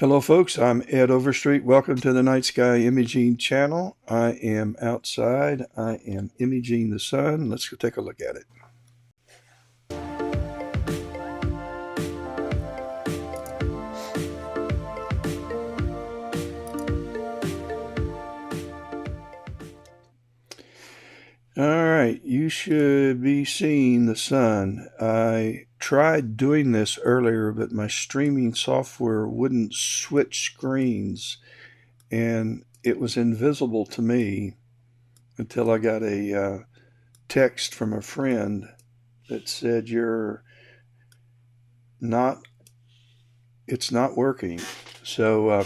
Hello folks, I'm Ed Overstreet. Welcome to the Night Sky Imaging channel. I am outside. I am imaging the sun. Let's go take a look at it. All right, you should be seeing the sun. I tried doing this earlier, but my streaming software wouldn't switch screens, and it was invisible to me until I got a text from a friend that said not it's not working. So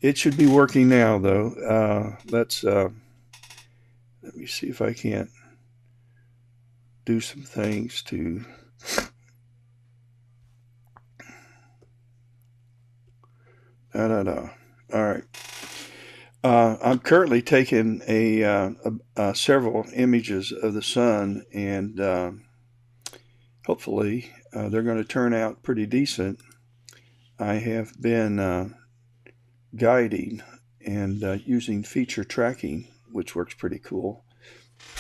it should be working now, though. Let me see if I can't do some things to. All right. I'm currently taking several images of the sun, and hopefully they're going to turn out pretty decent. I have been guiding and using feature tracking, which works pretty cool.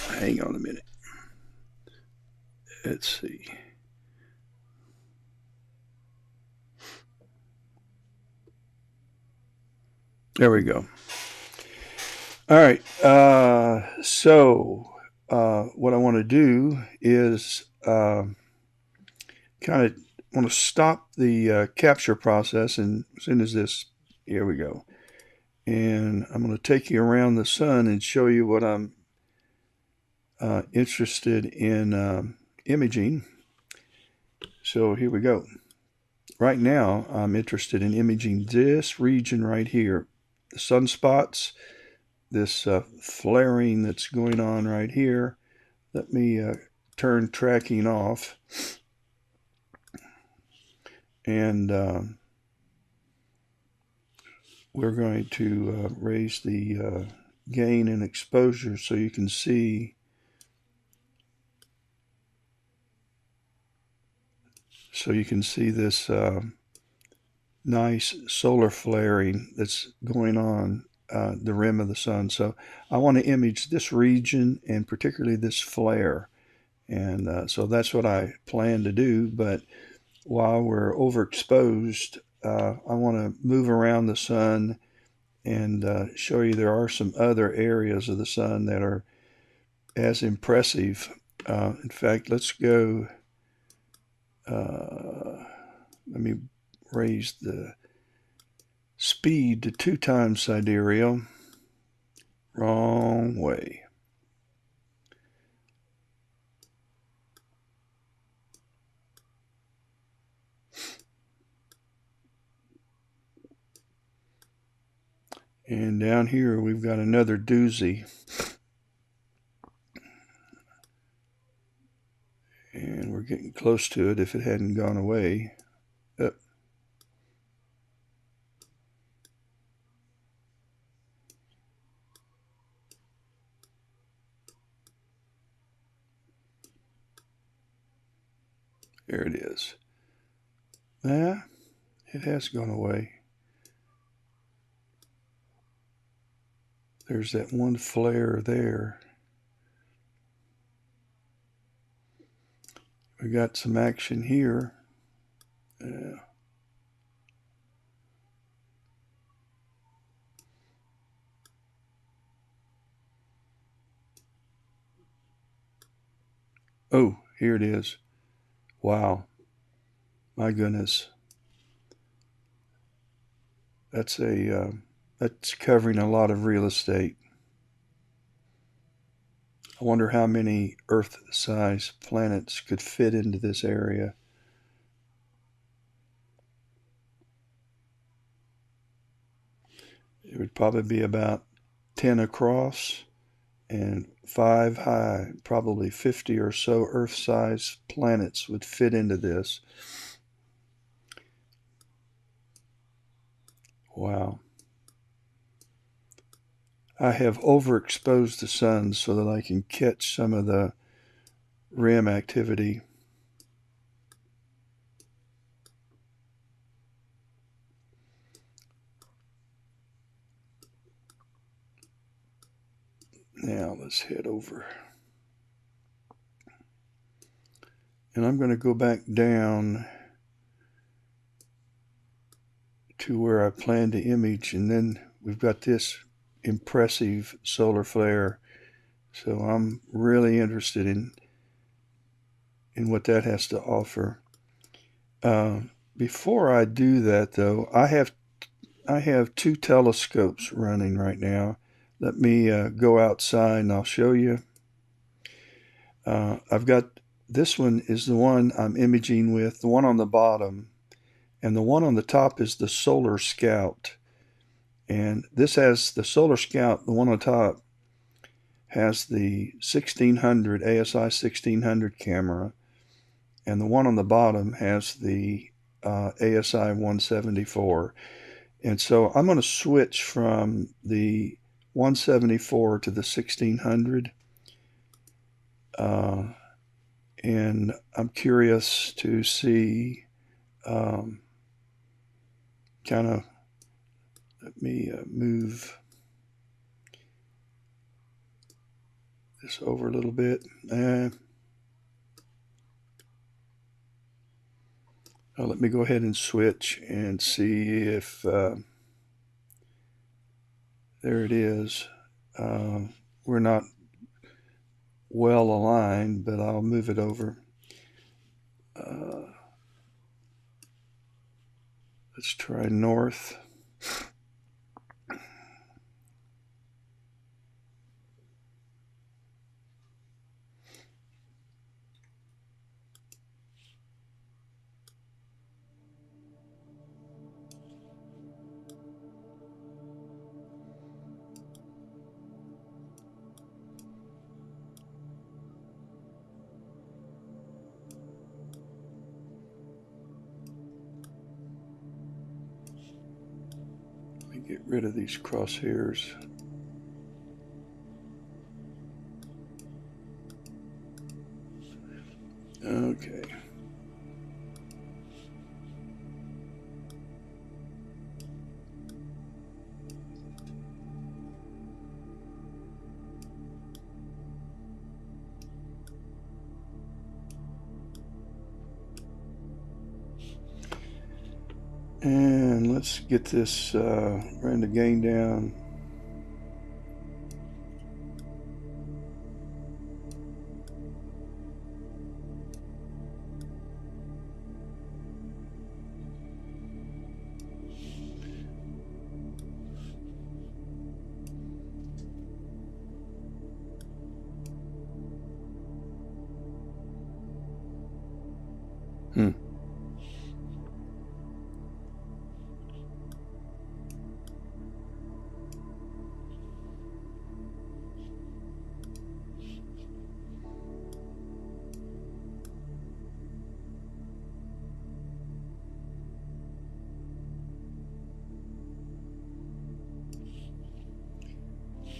Hang on a minute. Let's see. There we go. All right. What I want to do is kind of want to stop the capture process, and as soon as here we go. And I'm going to take you around the sun and show you what I'm interested in imaging. So here we go. Right now, I'm interested in imaging this region right here, the sunspots, this flaring that's going on right here. Let me turn tracking off, and we're going to raise the gain and exposure so you can see this nice solar flaring that's going on the rim of the sun. So I want to image this region and particularly this flare, and so that's what I plan to do. But while we're overexposed, I want to move around the sun and show you there are some other areas of the sun that are as impressive. In fact, let's go. Let me raise the speed to 2 times sidereal. Wrong way. And down here we've got another doozy. And we're getting close to it if it hadn't gone away. There it is. It has gone away. There's that one flare there. We got some action here. Yeah. Oh, here it is. Wow. My goodness. That's covering a lot of real estate. I wonder how many Earth-sized planets could fit into this area. It would probably be about 10 across and 5 high. Probably 50 or so Earth-sized planets would fit into this. Wow. I have overexposed the sun so that I can catch some of the rim activity. Now let's head over. And I'm going to go back down to where I plan to image, and then we've got this impressive solar flare. So I'm really interested in what that has to offer. Before I do that, though, I have two telescopes running right now. Let me go outside and I'll show you. I've got this one is the one I'm imaging with, the one on the bottom, and the one on the top is the Solar Scout. And this has the Solar Scout, the one on top, has the 1600 ASI 1600 camera, and the one on the bottom has the ASI 174. And so I'm going to switch from the 174 to the 1600. And I'm curious to see kind of, let me move this over a little bit. Let me go ahead and switch and see if there it is. We're not well aligned, but I'll move it over. Let's try north. Get rid of these crosshairs. Okay. And let's get this random gain down.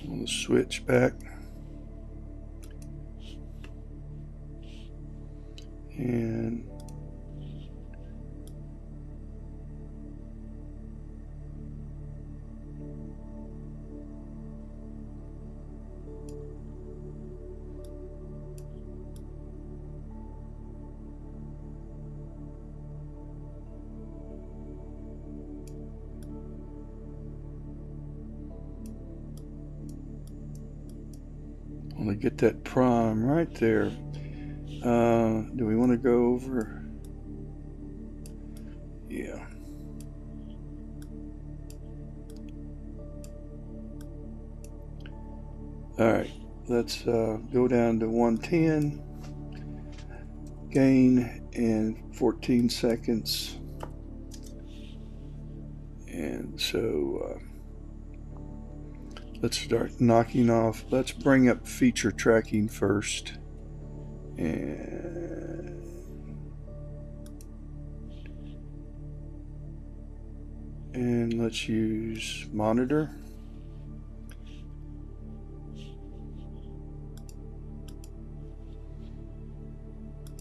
I'm going to switch back. And I'm going to get that prime right there. Do we want to go over? Yeah. All right, let's go down to 110, gain in 14 seconds. And so let's start knocking off. Let's bring up feature tracking first. And let's use monitor.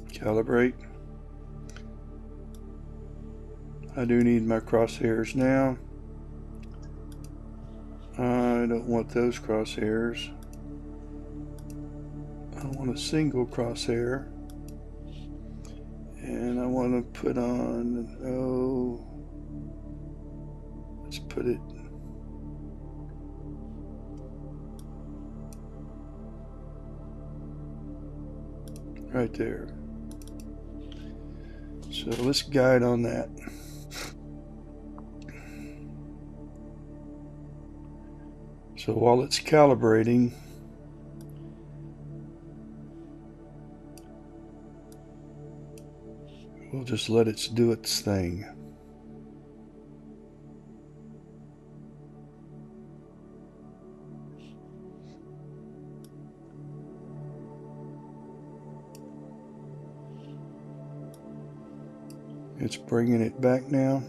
Calibrate. I do need my crosshairs now. I don't want those crosshairs. I want a single crosshair, and I want to put on, let's put it right there. So let's guide on that. So while it's calibrating, we'll just let it do its thing. It's bringing it back now.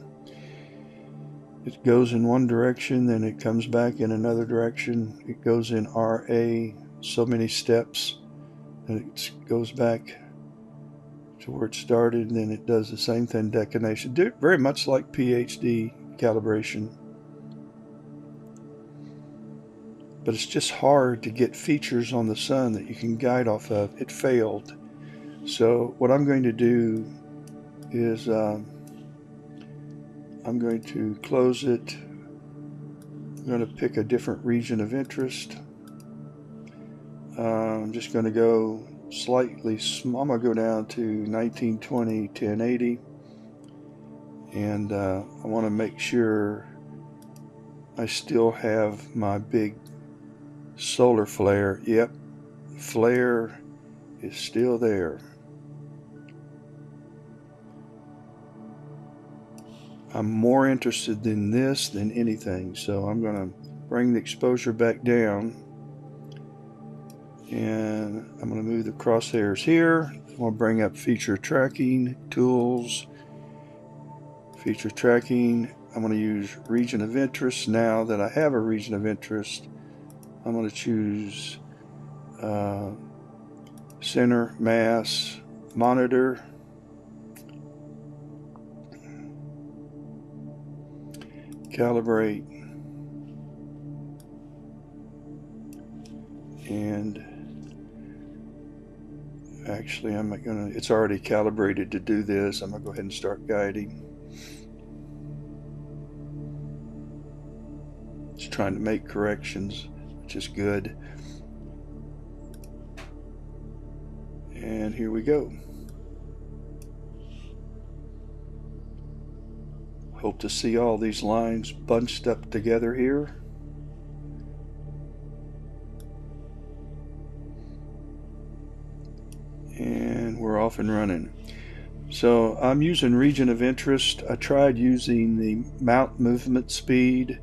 It goes in one direction, then it comes back in another direction. It goes in RA so many steps, and it goes back to where it started, and then it does the same thing, declination. Very much like PhD calibration. But it's just hard to get features on the sun that you can guide off of. It failed. So what I'm going to do is I'm going to close it. I'm going to pick a different region of interest. I'm just going to go slightly small. I'm going to go down to 1920 1080, and I want to make sure I still have my big solar flare. Yep, flare is still there. I'm more interested in this than anything, so I'm going to bring the exposure back down, and I'm going to move the crosshairs here. I'm going to bring up feature tracking, tools, feature tracking. I'm going to use region of interest. Now that I have a region of interest, I'm going to choose center, mass, monitor. Calibrate, and actually it's already calibrated to do this. I'm gonna go ahead and start guiding. It's trying to make corrections, which is good. And here we go. Hope to see all these lines bunched up together here. And we're off and running. So I'm using region of interest. I tried using the mount movement speed.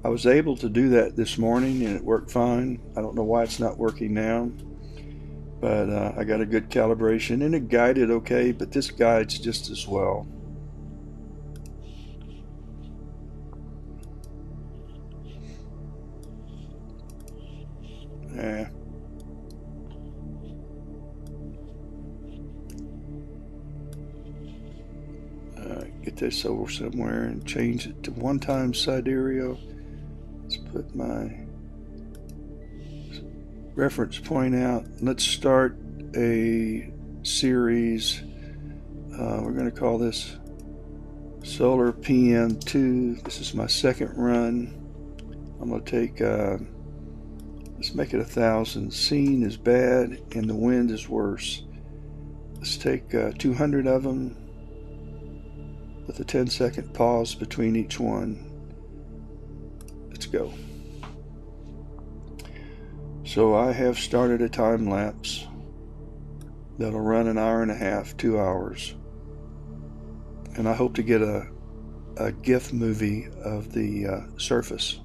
I was able to do that this morning and it worked fine. I don't know why it's not working now, but I got a good calibration and it guided okay, but this guides just as well. Get this over somewhere and change it to 1 time sidereal. Let's put my reference point out. Let's start a series. We're going to call this Solar PM2. This is my second run. I'm going to take, let's make it 1,000. Scene is bad and the wind is worse. Let's take 200 of them with a 10-second pause between each one. Let's go. So I have started a time lapse that'll run 1.5 hours, 2 hours. And I hope to get a GIF movie of the surface,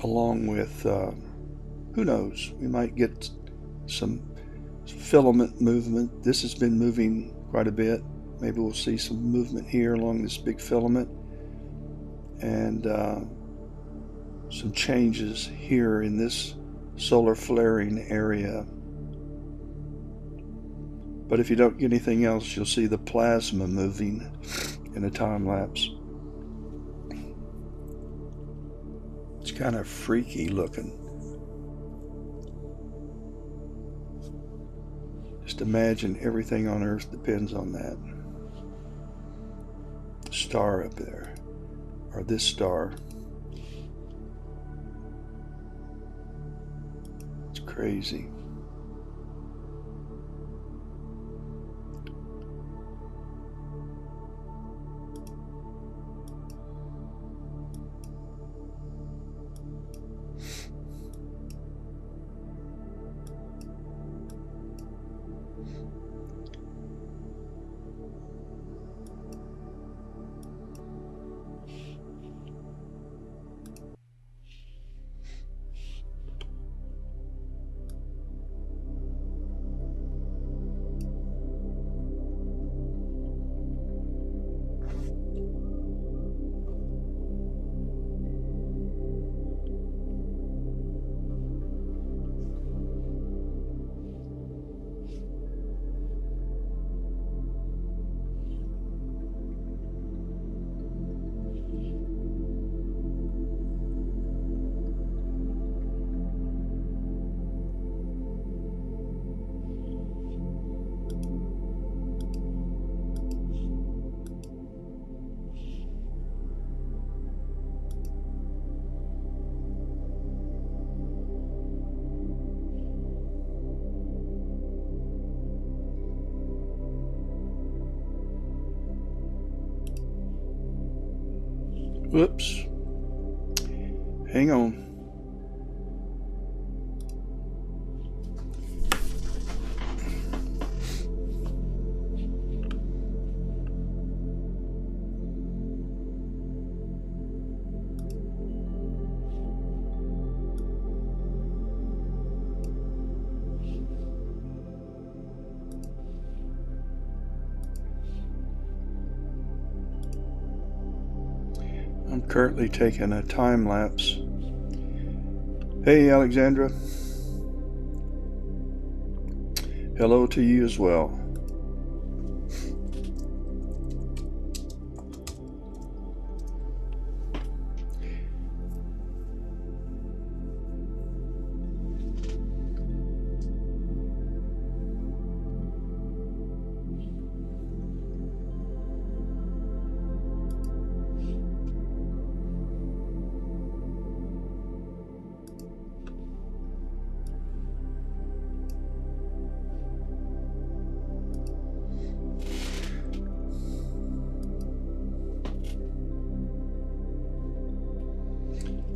along with, who knows, we might get some filament movement. This has been moving quite a bit. Maybe we'll see some movement here along this big filament, and some changes here in this solar flaring area. But if you don't get anything else, you'll see the plasma moving in a time lapse. It's kind of freaky looking. Just imagine everything on Earth depends on that star up there, or this star. It's crazy. Whoops. Hang on. I'm currently taking a time lapse. Hey, Alexandra. Hello to you as well.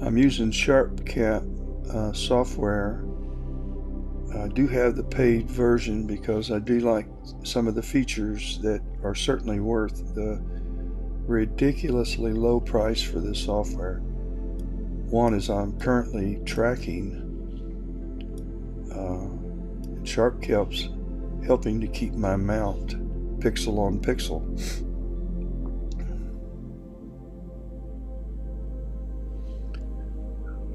I'm using SharpCap software. I do have the paid version because I do like some of the features that are certainly worth the ridiculously low price for this software. One is I'm currently tracking. SharpCap's helping to keep my mount pixel on pixel.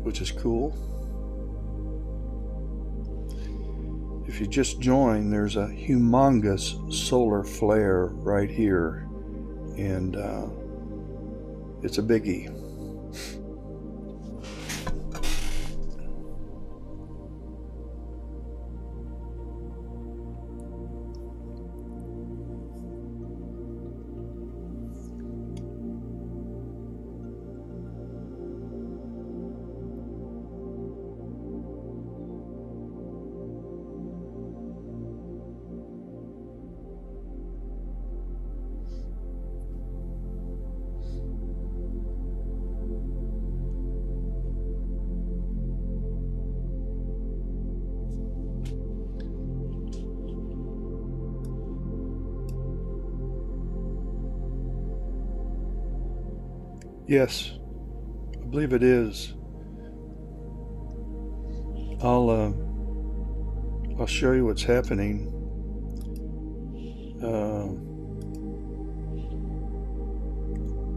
Which is cool. If you just joined, there's a humongous solar flare right here, and it's a biggie. Yes, I believe it is. I'll show you what's happening.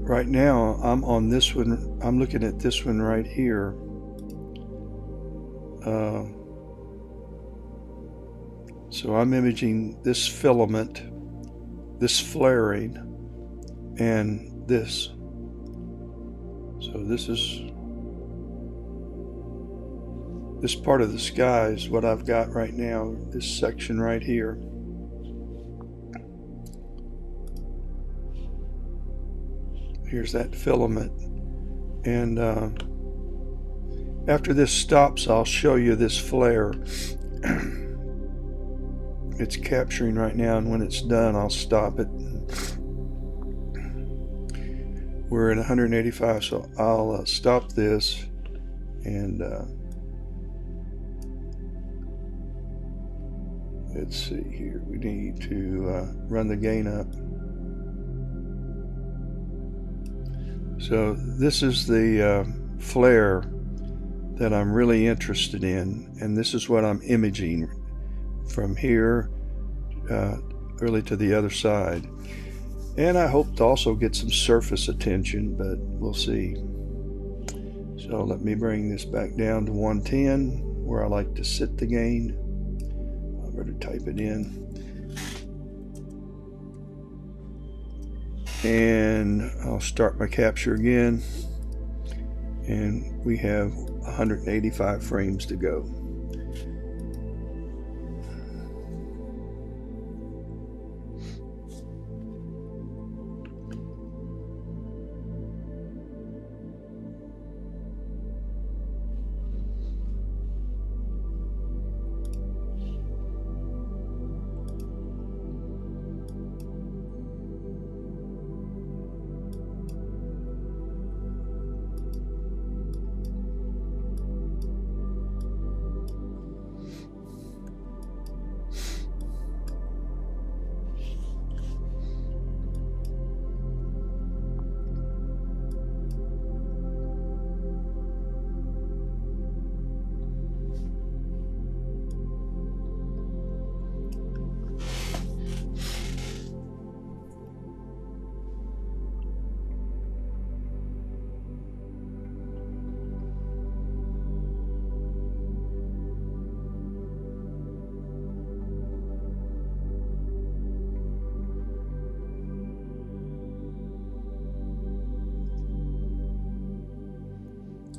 Right now, I'm on this one. I'm looking at this one right here. So I'm imaging this filament, this flaring, and this. So this is this part of the sky is what I've got right now, this section right here. Here's that filament. And after this stops, I'll show you this flare. It's capturing right now, and when it's done, I'll stop it. We're at 185, so I'll stop this, and let's see here. We need to run the gain up. So this is the flare that I'm really interested in, and this is what I'm imaging from here really to the other side. And I hope to also get some surface attention, but we'll see. So let me bring this back down to 110, where I like to sit the gain. I better type it in. And I'll start my capture again. And we have 185 frames to go.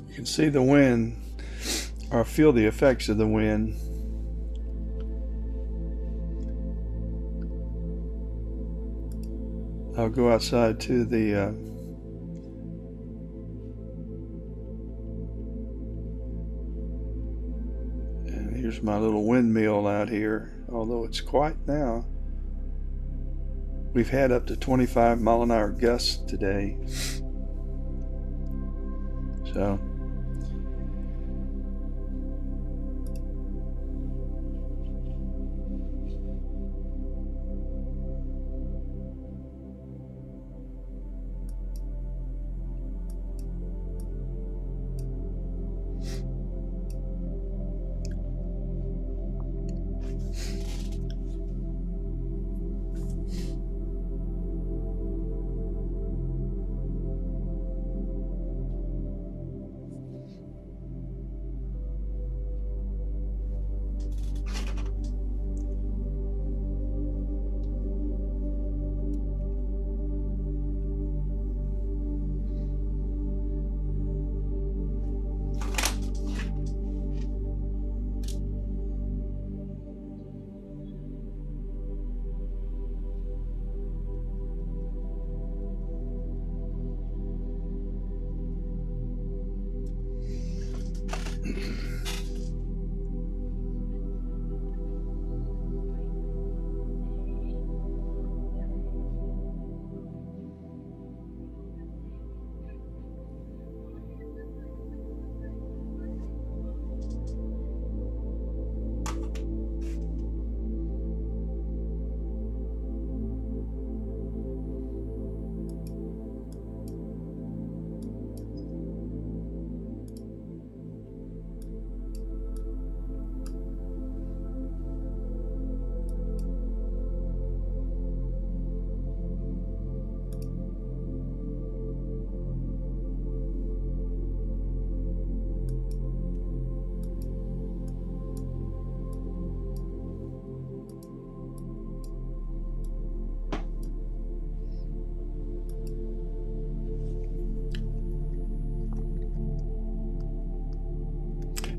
You can see the wind, or feel the effects of the wind. I'll go outside to the and here's my little windmill out here, although it's quiet now. We've had up to 25-mile-an-hour gusts today. So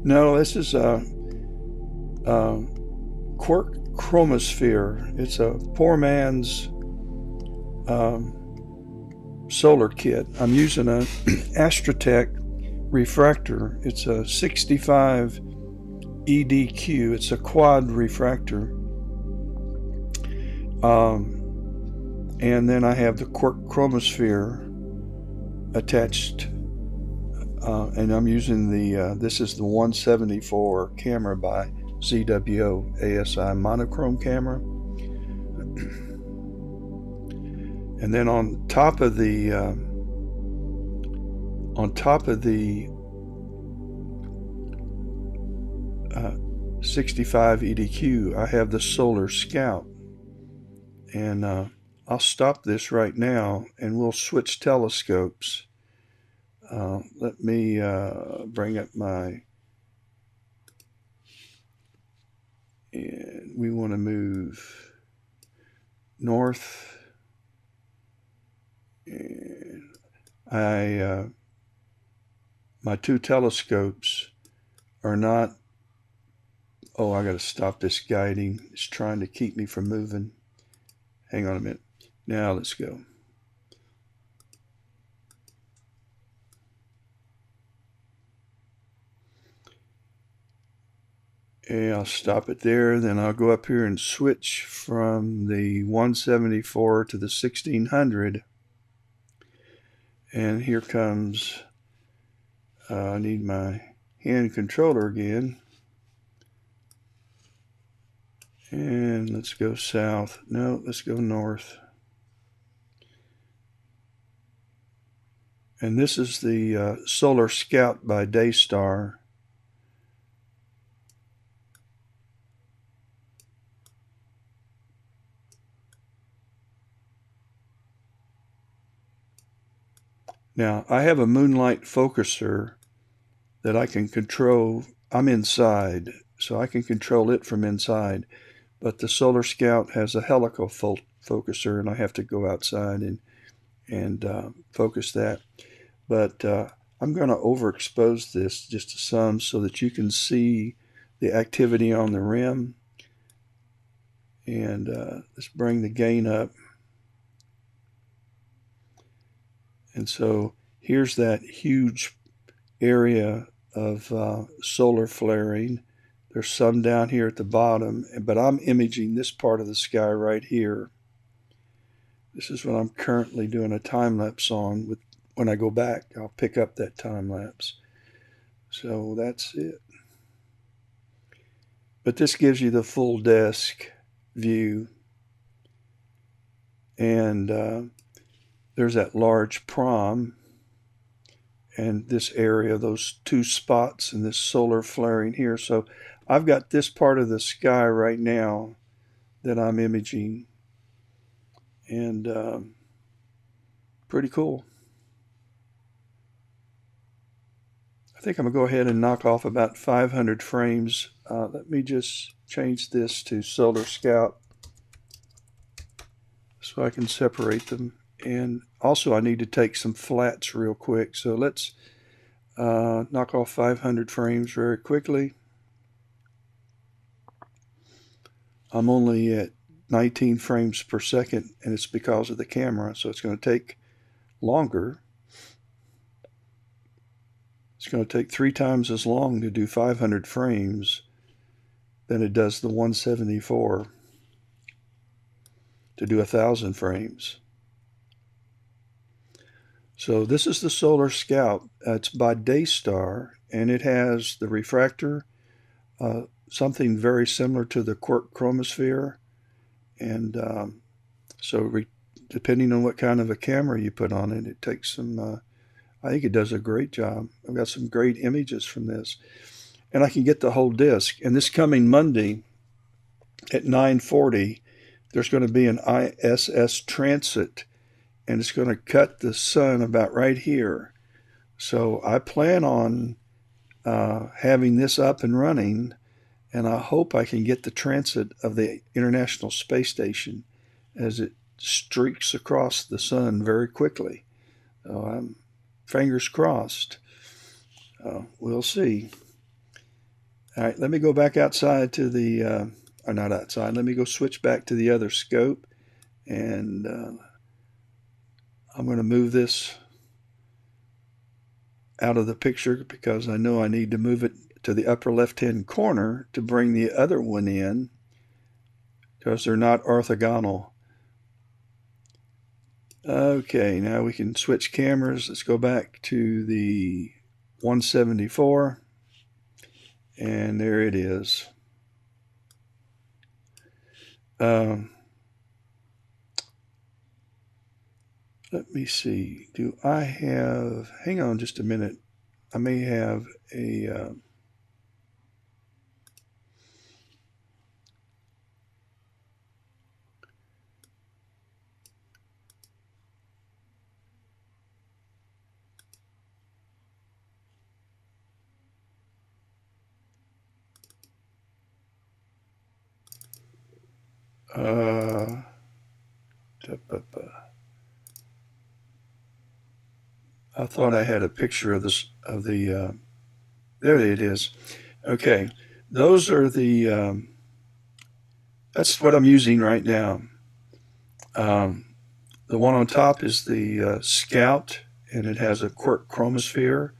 No, this is a quark chromosphere. It's a poor man's um, solar kit. I'm using a Astratech refractor. It's a 65 EDQ. It's a quad refractor. And then I have the quark chromosphere attached, and I'm using this is the 174 camera by ZWO ASI monochrome camera. And then on top of the 65 EDQ, I have the Solar Scout, and I'll stop this right now, and we'll switch telescopes. Let me bring up my, and we want to move north, and my two telescopes are not. Oh, I got to stop this guiding. It's trying to keep me from moving. Hang on a minute. Now let's go. Okay, I'll stop it there. Then I'll go up here and switch from the 174 to the 1600. And here comes, I need my hand controller again. And let's go south. No, let's go north. And this is the Solar Scout by Daystar. Now, I have a moonlight focuser that I can control. I'm inside, so I can control it from inside. But the Solar Scout has a helical focuser, and I have to go outside and focus that. But I'm going to overexpose this just some so that you can see the activity on the rim. And let's bring the gain up. And so here's that huge area of solar flaring. There's some down here at the bottom, but I'm imaging this part of the sky right here. This is what I'm currently doing a time lapse on. When I go back, I'll pick up that time lapse. So that's it. But this gives you the full desk view. And there's that large prom, and this area, those two spots, and this solar flaring here. So I've got this part of the sky right now that I'm imaging, and pretty cool. I think I'm going to go ahead and knock off about 500 frames. Let me just change this to Solar Scout so I can separate them. And also I need to take some flats real quick. So let's knock off 500 frames very quickly. I'm only at 19 frames per second, and it's because of the camera, so it's going to take longer. It's going to take 3 times as long to do 500 frames than it does the 174 to do 1,000 frames. So this is the Solar Scout. It's by Daystar, and it has the refractor, something very similar to the quark chromosphere. And depending on what kind of a camera you put on it, it takes some, I think it does a great job. I've got some great images from this. And I can get the whole disc. And this coming Monday at 9:40, there's going to be an ISS transit, and it's going to cut the sun about right here. So I plan on having this up and running, and I hope I can get the transit of the International Space Station as it streaks across the sun very quickly. So I'm fingers crossed. We'll see. All right, let me go back outside to the, or not outside, let me go switch back to the other scope, and I'm going to move this out of the picture because I know I need to move it to the upper left-hand corner to bring the other one in because they're not orthogonal. Okay, now we can switch cameras. Let's go back to the 174, and there it is. Um, Let me see. Do I have, hang on just a minute. I may have a, uh, I thought I had a picture of this, of the, there it is. Okay. Those are the, that's what I'm using right now. Um, the one on top is the Scout, and it has a quark chromosphere.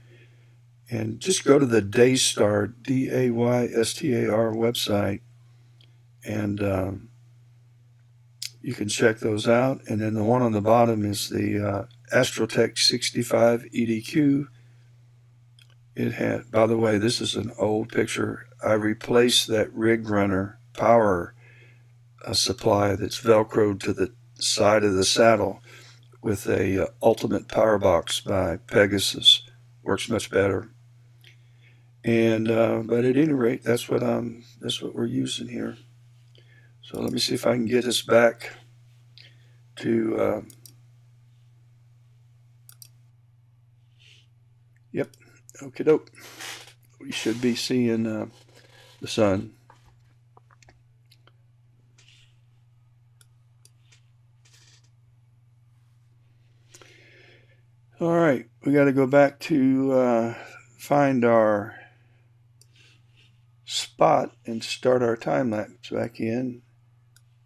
And just go to the Daystar, Daystar website, and you can check those out. And then the one on the bottom is the Astrotech 65 EDQ. It had, by the way, this is an old picture. I replaced that rig runner power supply that's velcroed to the side of the saddle with a ultimate power box by Pegasus. Works much better. And but at any rate, that's what we're using here. So let me see if I can get us back to yep, okie doke. We should be seeing the sun. All right, we got to go back to find our spot and start our time lapse back in.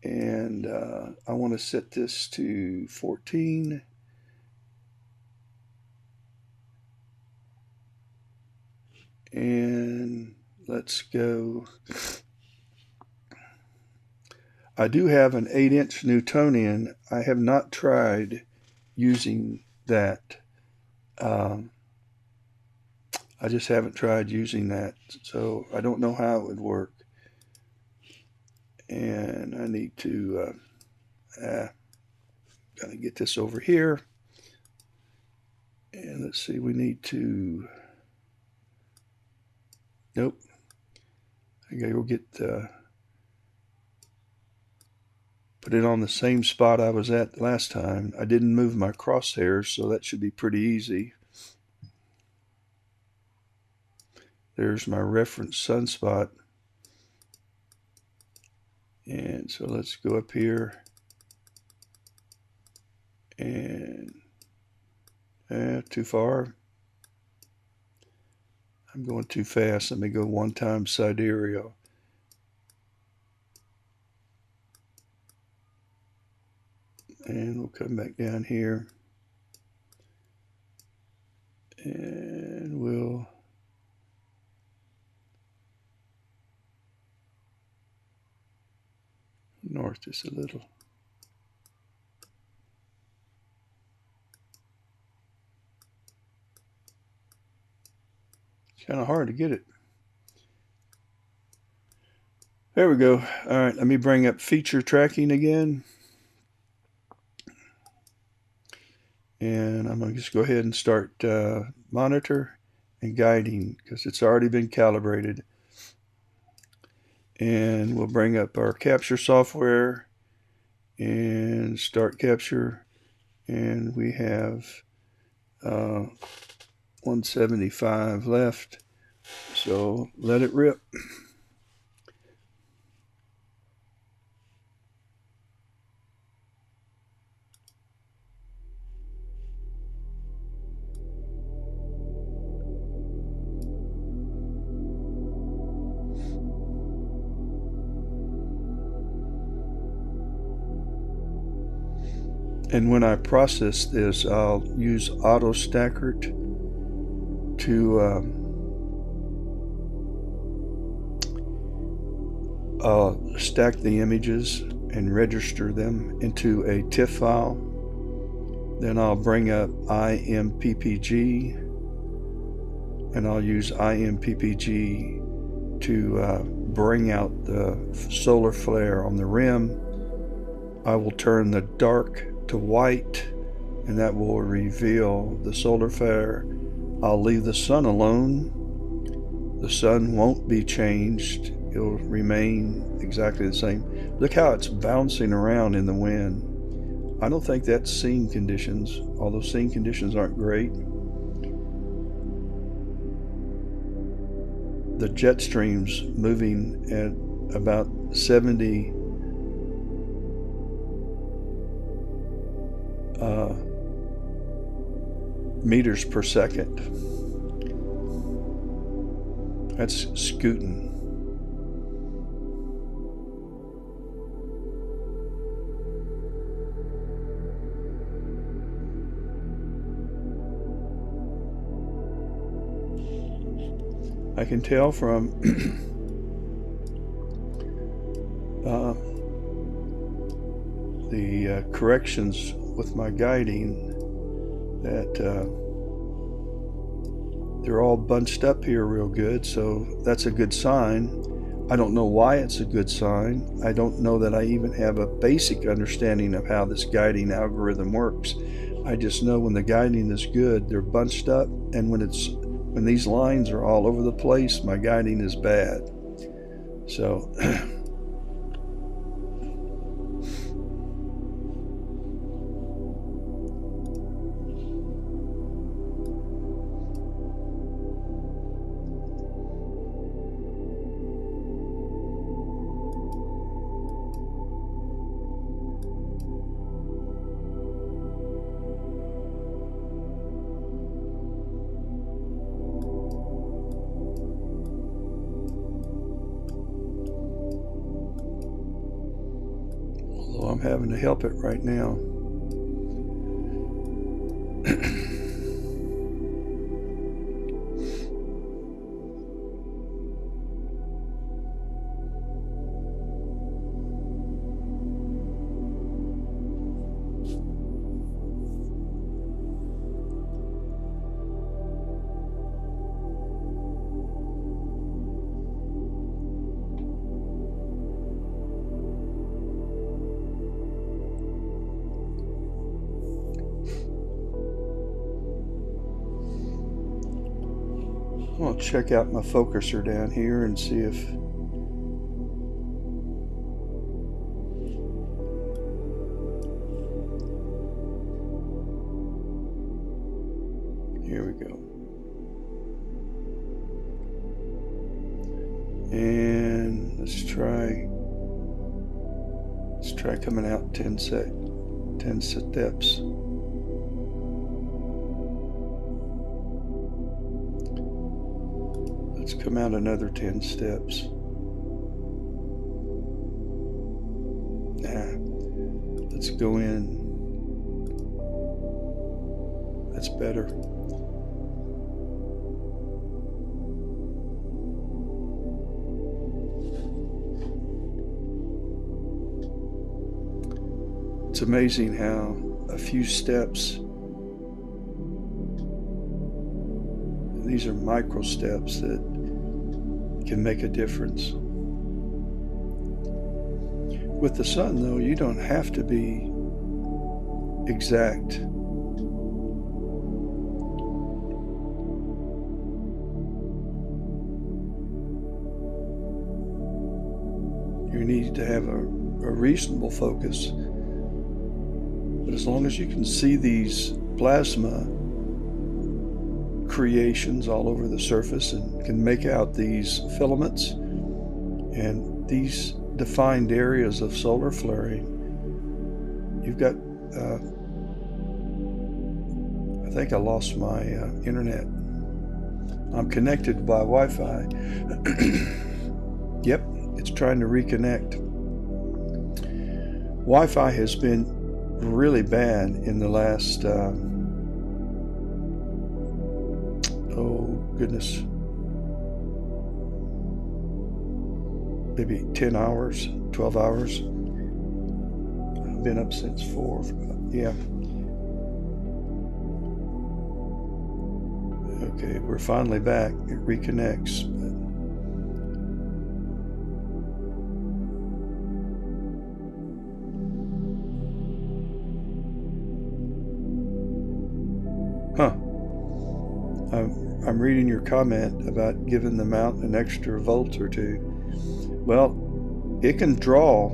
And I want to set this to 14. And let's go. I do have an 8-inch Newtonian. I have not tried using that. Um, I just haven't tried using that, so I don't know how it would work. And I need to kind of get this over here. And let's see, we need to. Nope. I gotta go get. Put it on the same spot I was at last time. I didn't move my crosshairs, so that should be pretty easy. There's my reference sunspot. And so let's go up here and too far. I'm going too fast. Let me go one time sidereal. And we'll come back down here. And we'll north just a little. It's kind of hard to get it. There we go. All right, let me bring up feature tracking again. And I'm going to just go ahead and start monitor and guiding because it's already been calibrated. And we'll bring up our capture software and start capture. And we have 175 left. So let it rip. And when I process this, I'll use Auto Stacker to stack the images and register them into a TIFF file. Then I'll bring up IMPPG, and I'll use IMPPG to bring out the solar flare on the rim. I will turn the dark to white, and that will reveal the solar flare. I'll leave the sun alone. The sun won't be changed. It'll remain exactly the same. Look how it's bouncing around in the wind. I don't think that's scene conditions, although scene conditions aren't great. The jet stream's moving at about 70 meters per second. That's scooting. I can tell from the corrections with my guiding that they're all bunched up here real good, so that's a good sign. I don't know why it's a good sign. I don't know that I even have a basic understanding of how this guiding algorithm works. I just know when the guiding is good, they're bunched up, and when these lines are all over the place, my guiding is bad. So I'm having to help it right now. I'll check out my focuser down here and see if here we go. And let's try coming out 10 steps. Let's come out another 10 steps. Let's go in. That's better. It's amazing how a few steps, these are micro steps that can make a difference. With the sun, though, you don't have to be exact. You need to have a reasonable focus. But as long as you can see these plasma creations all over the surface and can make out these filaments and these defined areas of solar flaring, you've got, I think I lost my internet. I'm connected by Wi-Fi. Yep, it's trying to reconnect. Wi-Fi has been really bad in the last, oh goodness, maybe 10 hours, 12 hours. I've been up since 4. Yeah. Okay, we're finally back. It reconnects. Huh. I'm reading your comment about giving the mount an extra volt or two. Well, it can draw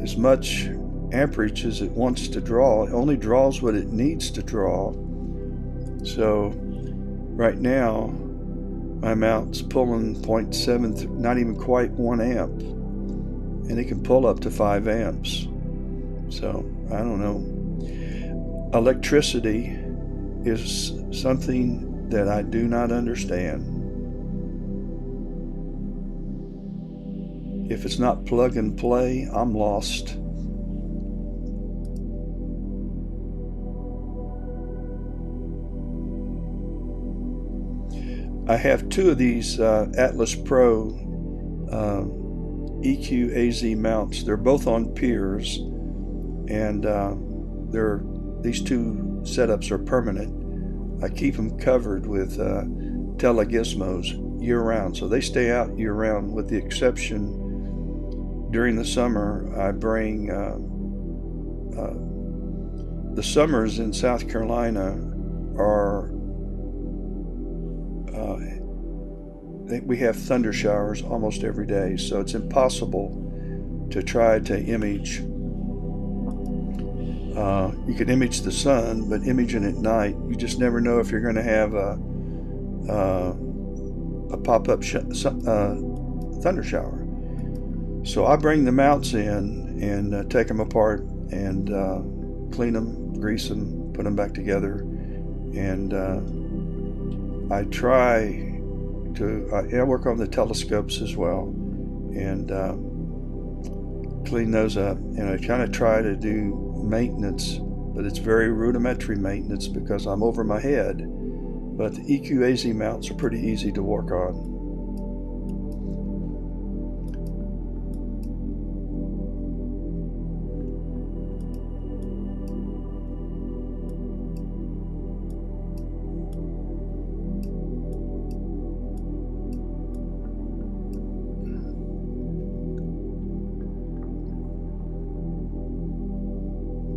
as much amperage as it wants to draw. It only draws what it needs to draw. So right now, my mount's pulling 0.7, not even quite 1 amp, and it can pull up to 5 amps. So I don't know. Electricity is something that I do not understand. If it's not plug and play, I'm lost. I have 2 of these Atlas Pro EQ-AZ mounts. They're both on piers, and these 2 setups are permanent. I keep them covered with telegizmos year-round, so they stay out year-round, with the exception during the summer. I bring the summers in South Carolina are we have thunder showers almost every day, so it's impossible to try to image. You can image the sun, but imaging at night, you just never know if you're going to have a pop-up thunder shower. So I bring the mounts in and take them apart and clean them, grease them, put them back together, and I try to I work on the telescopes as well, and clean those up, and I kind of try to do maintenance, but it's very rudimentary maintenance because I'm over my head. But the EQ-AZ mounts are pretty easy to work on.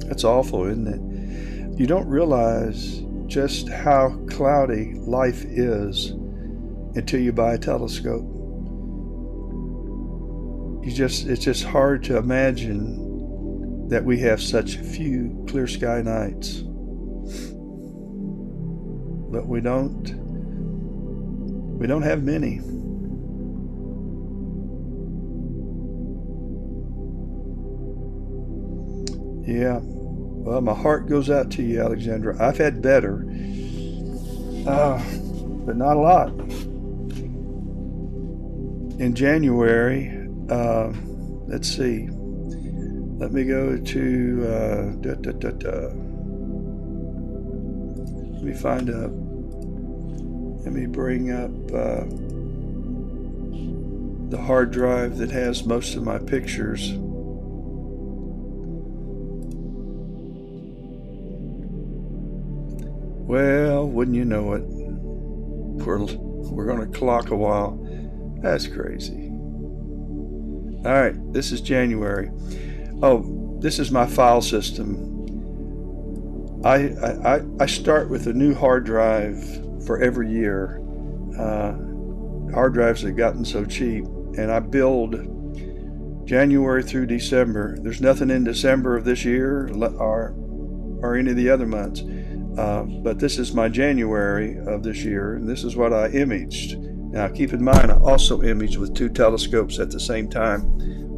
That's awful, isn't it? You don't realize just how cloudy life is until you buy a telescope. It's just hard to imagine that we have such few clear sky nights. But we don't have many. Yeah. Well, my heart goes out to you, Alexandra. I've had better, but not a lot. In January, let's see. Let me go to Let me find up. Let me bring up the hard drive that has most of my pictures. Well, wouldn't you know it? We're going to clock a while. That's crazy. All right, this is January. Oh, this is my file system. I start with a new hard drive for every year. Hard drives have gotten so cheap, and I build January through December. There's nothing in December of this year or any of the other months. But this is my January of this year, and this is what I imaged. Now, keep in mind, I also image with 2 telescopes at the same time,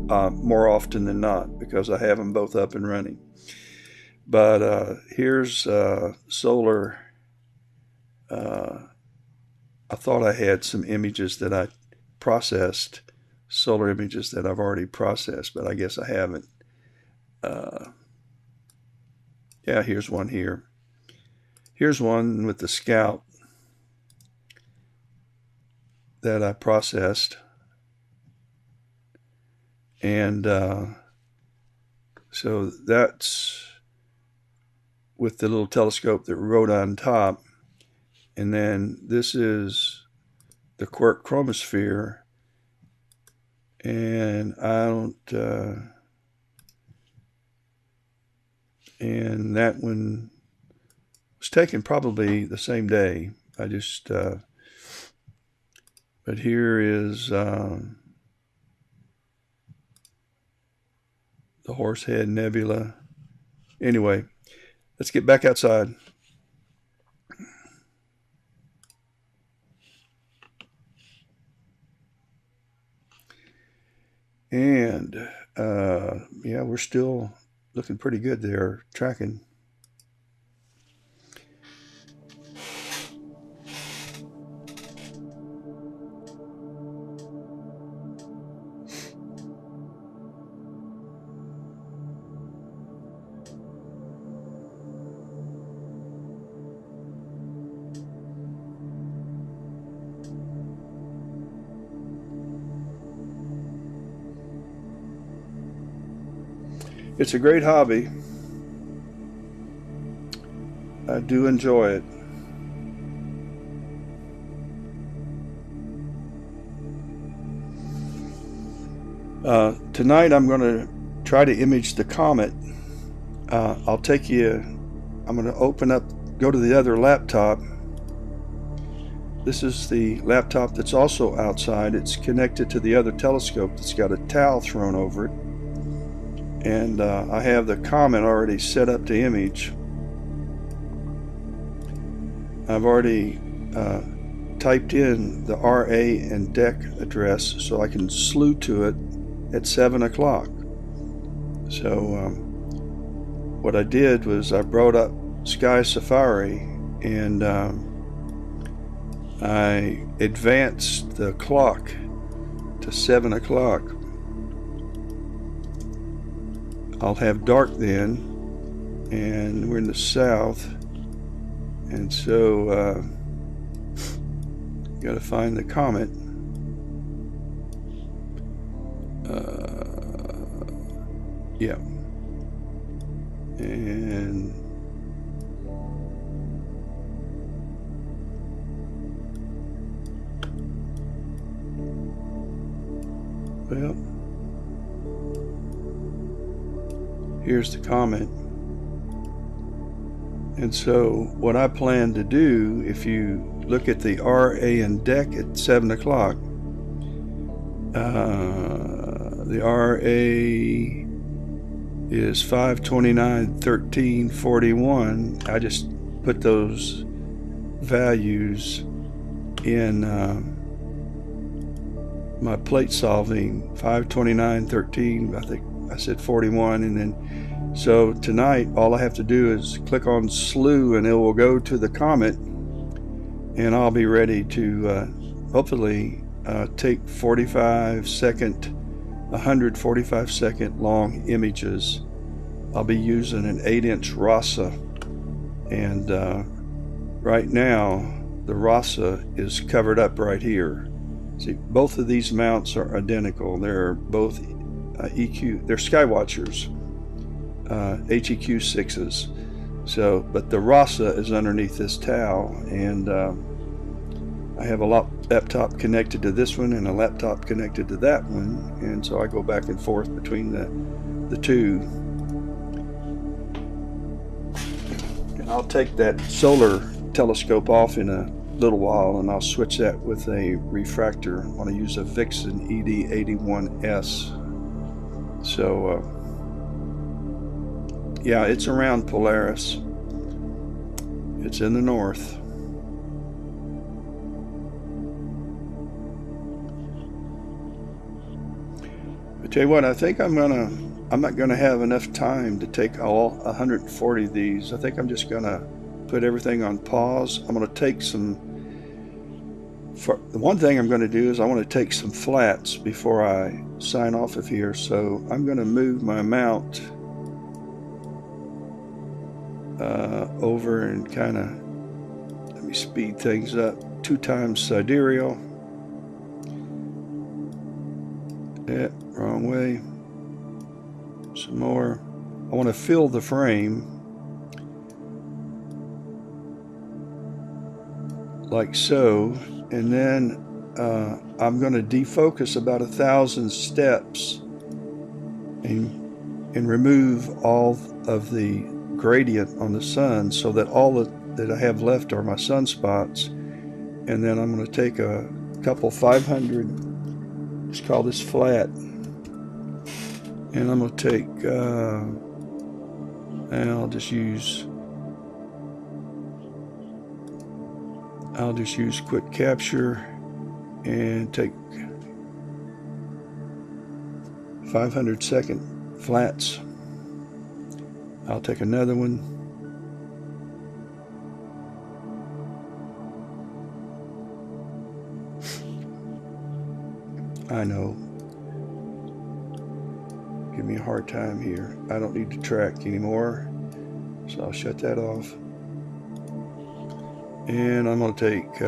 more often than not, because I have them both up and running. But here's solar. I thought I had some images that I solar images that I've already processed, but I guess I haven't. Yeah, here's one here. Here's one with the Scout that I processed. And so that's with the little telescope that rode on top. And then this is the quark chromosphere. And I don't, and that one was taken probably the same day. I just, but here is the Horsehead Nebula. Anyway, let's get back outside. And yeah, we're still looking pretty good there, tracking. It's a great hobby. I do enjoy it. Tonight I'm going to try to image the comet. I'll take you, I'm going to open up, go to the other laptop. This is the laptop that's also outside. It's connected to the other telescope that's got a towel thrown over it. And I have the comet already set up to image. I've already typed in the RA and DEC address so I can slew to it at 7 o'clock. So what I did was I brought up Sky Safari and I advanced the clock to 7 o'clock. I'll have dark then, and we're in the south, and so got to find the comet. Yeah, and well, here's the comet. And so what I plan to do, if you look at the RA and DEC at 7 o'clock, the RA is 529.13.41. I just put those values in my plate solving, 529.13, I think I said 41, and then so tonight all I have to do is click on slew and it will go to the comet, and I'll be ready to hopefully take 145 second long images. I'll be using an 8-inch RASA, and right now the RASA is covered up right here. See, both of these mounts are identical. They're both EQ, they're Skywatchers, HEQ 6s. So, but the RASA is underneath this towel, and I have a laptop connected to this one and a laptop connected to that one, and so I go back and forth between the two. And I'll take that solar telescope off in a little while, and I'll switch that with a refractor. I want to use a Vixen ED81S. So yeah, it's around Polaris. It's in the north. I tell you what, I think I'm not gonna have enough time to take all 140 of these. I think I'm just gonna put everything on pause. I'm gonna take some. The one thing I'm going to do is I want to take some flats before I sign off of here. So I'm going to move my mount over and kind of, let me speed things up, 2 times sidereal. Yep, wrong way. Some more. I want to fill the frame like so, and then I'm going to defocus about 1,000 steps and remove all of the gradient on the sun, so that all that I have left are my sunspots. And then I'm going to take a couple 500, let's call this flat, and I'm going to take and I'll just use quick capture and take 500-second flats. I'll take another one. I know. Give me a hard time here. I don't need to track anymore, so I'll shut that off. And I'm going to take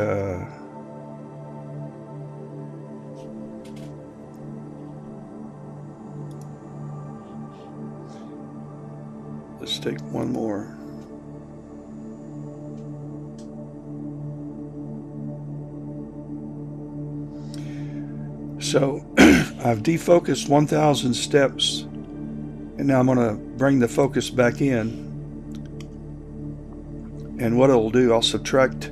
let's take one more. So I've defocused 1,000 steps, and now I'm going to bring the focus back in. And what it'll do, I'll subtract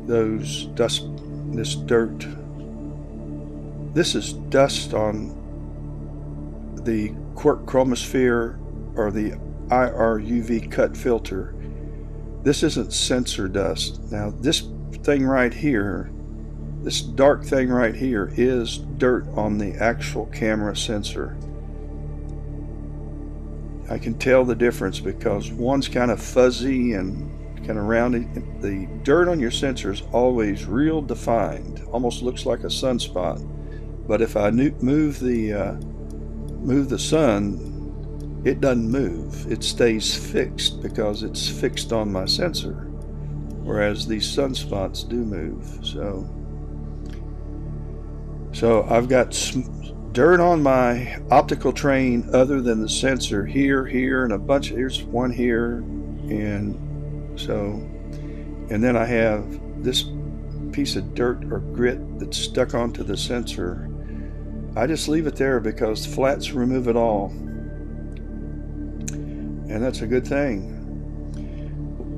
those dust, this dirt. This is dust on the quark chromosphere, or the IR UV cut filter. This isn't sensor dust. Now this thing right here, this dark thing right here, is dirt on the actual camera sensor. I can tell the difference because one's kind of fuzzy and kind of rounded. The dirt on your sensor is always real defined, almost looks like a sunspot. But if I move the sun, it doesn't move. It stays fixed because it's fixed on my sensor, whereas these sunspots do move. So I've got dirt on my optical train other than the sensor here, and a bunch of, here's one here, and then I have this piece of dirt or grit that's stuck onto the sensor. I just leave it there because flats remove it all, and that's a good thing.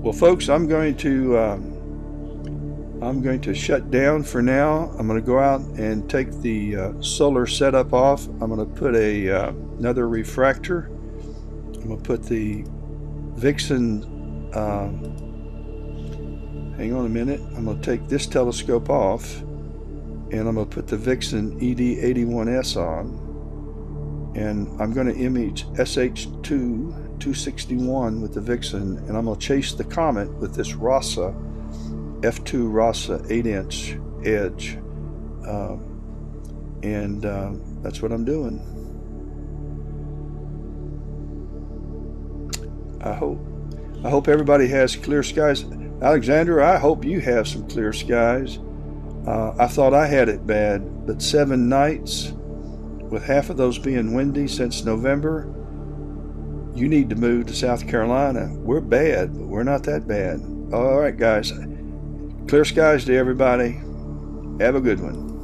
Well, folks, I'm going to shut down for now. I'm going to go out and take the solar setup off. I'm going to put another refractor. I'm going to put the Vixen. Hang on a minute. I'm going to take this telescope off, and I'm going to put the Vixen ED81S on, and I'm going to image SH2-261 with the Vixen, and I'm going to chase the comet with this RASA F2 RASA 8-inch edge, and that's what I'm doing. I hope everybody has clear skies. Alexander, I hope you have some clear skies. I thought I had it bad, but 7 nights, with half of those being windy since November, you need to move to South Carolina. We're bad, but we're not that bad. All right, guys. Clear skies to everybody. Have a good one.